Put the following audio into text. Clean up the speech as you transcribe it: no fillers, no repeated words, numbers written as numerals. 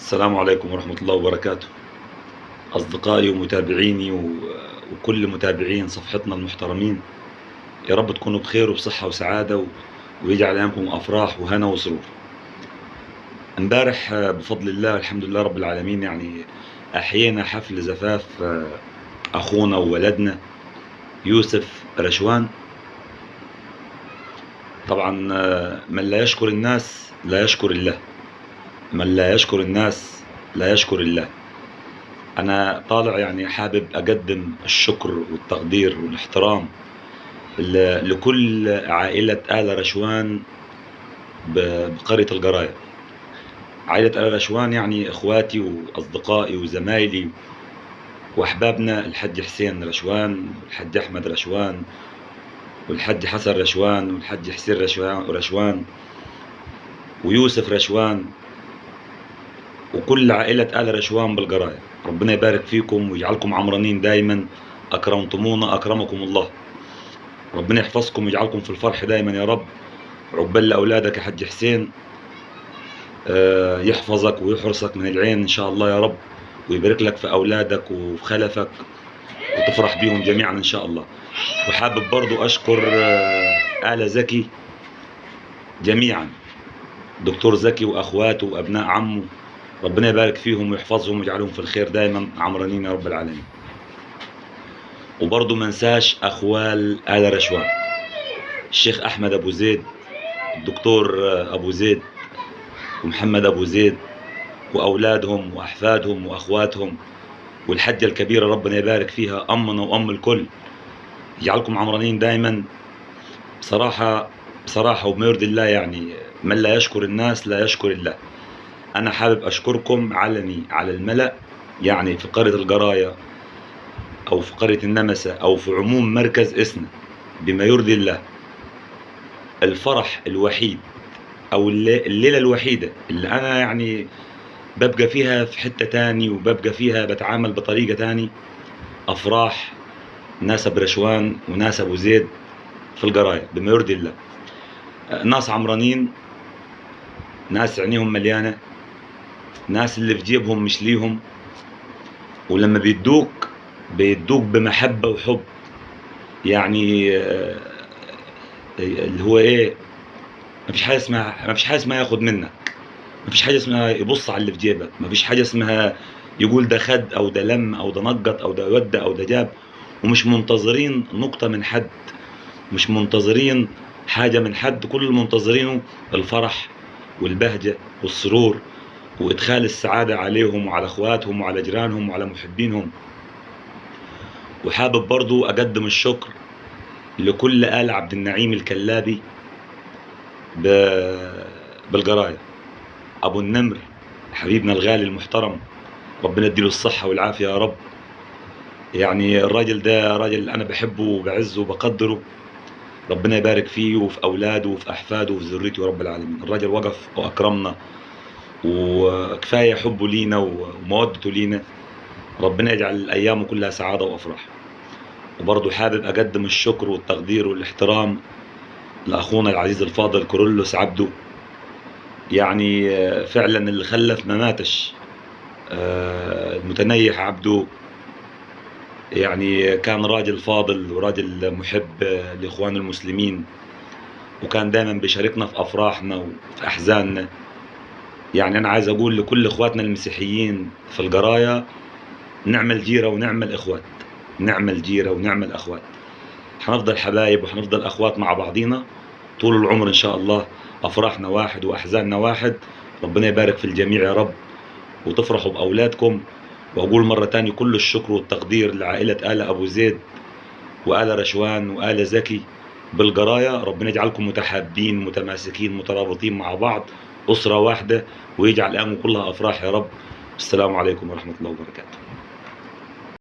السلام عليكم ورحمة الله وبركاته. أصدقائي ومتابعيني وكل متابعين صفحتنا المحترمين، يا رب تكونوا بخير وبصحة وسعادة ويجعل أيامكم أفراح وهنا وسرور. امبارح بفضل الله الحمد لله رب العالمين يعني أحيينا حفل زفاف أخونا وولدنا يوسف رشوان. طبعا من لا يشكر الناس لا يشكر الله، من لا يشكر الناس لا يشكر الله. أنا طالع يعني حابب أقدم الشكر والتقدير والاحترام لكل عائلة آل رشوان بقرية القراية. عائلة آل رشوان يعني إخواتي وأصدقائي وزمايلي وأحبابنا، الحج حسين رشوان والحج أحمد رشوان والحج حسن رشوان والحج حسين رشوان ويوسف رشوان وكل عائلة آل رشوان بالقراية. ربنا يبارك فيكم ويجعلكم عمرانين دايما، أكرمتمونا أكرمكم الله. ربنا يحفظكم ويجعلكم في الفرح دايما يا رب. عقبال لأولادك يا حج حسين، يحفظك ويحرسك من العين إن شاء الله يا رب، ويبارك لك في أولادك وفي خلفك وتفرح بيهم جميعا إن شاء الله. وحابب برضو أشكر آل زكي جميعا، دكتور زكي وأخواته وأبناء عمه، ربنا يبارك فيهم ويحفظهم ويجعلهم في الخير دايما عمرانين يا رب العالمين. وبرضو منساش أخوال آل رشوان، الشيخ أحمد أبو زيد، الدكتور أبو زيد، ومحمد أبو زيد وأولادهم وأحفادهم وأخواتهم، والحجة الكبيرة ربنا يبارك فيها أمنا وأم الكل، يجعلكم عمرانين دايما. بصراحة وبما يرضي الله يعني من لا يشكر الناس لا يشكر الله. أنا حابب أشكركم علني على الملأ، يعني في قرية القراية أو في قرية النمسا أو في عموم مركز إسنا، بما يرضي الله. الفرح الوحيد أو الليلة الوحيدة اللي أنا يعني ببقى فيها في حتة تاني وببقى فيها بتعامل بطريقة تاني، أفراح ناس برشوان وناس أبو زيد في القراية بما يرضي الله. ناس عمرانين، ناس عينيهم مليانة، ناس اللي في جيبهم مش ليهم، ولما بيدوك بمحبة وحب. يعني اللي هو ايه، مفيش حاجة اسمها ياخد منك، مفيش حاجة اسمها يبص على اللي في جيبك، مفيش حاجة اسمها يقول ده خد او ده لم او ده نقط او ده ودى او ده جاب. ومش منتظرين نقطة من حد، مش منتظرين حاجة من حد، كل اللي منتظرينه الفرح والبهجة والسرور وإدخال السعادة عليهم وعلى أخواتهم وعلى جيرانهم وعلى محبينهم. وحابب برضو أقدم الشكر لكل آل عبد النعيم الكلابي بالقراية، أبو النمر حبيبنا الغالي المحترم، ربنا يديله الصحة والعافية يا رب. يعني الراجل ده راجل أنا بحبه وبعزه وبقدره، ربنا يبارك فيه وفي أولاده وفي أحفاده وفي ذريته يا رب العالمين. الراجل وقف وأكرمنا، وكفاية حبه لينا ومودته لينا، ربنا يجعل أيامه كلها سعادة وأفراح. وبرضه حابب أقدم الشكر والتقدير والاحترام لأخونا العزيز الفاضل كورولوس عبده، يعني فعلا اللي خلف ما ماتش. المتنيح عبده يعني كان راجل فاضل وراجل محب لإخوان المسلمين، وكان دائما بيشاركنا في أفراحنا وفي أحزاننا. يعني أنا عايز أقول لكل إخواتنا المسيحيين في القراية، نعمل جيرة ونعمل إخوات، نعمل جيرة ونعمل أخوات، حنفضل حبايب وحنفضل أخوات مع بعضينا طول العمر إن شاء الله. أفراحنا واحد وأحزاننا واحد، ربنا يبارك في الجميع يا رب وتفرحوا بأولادكم. وأقول مرة تانية كل الشكر والتقدير لعائلة آل أبو زيد وآل رشوان وآل زكي بالقراية، ربنا يجعلكم متحابين متماسكين مترابطين مع بعض، أسرة واحدة، ويجعل أيامكم كلها أفراح يا رب. السلام عليكم ورحمة الله وبركاته.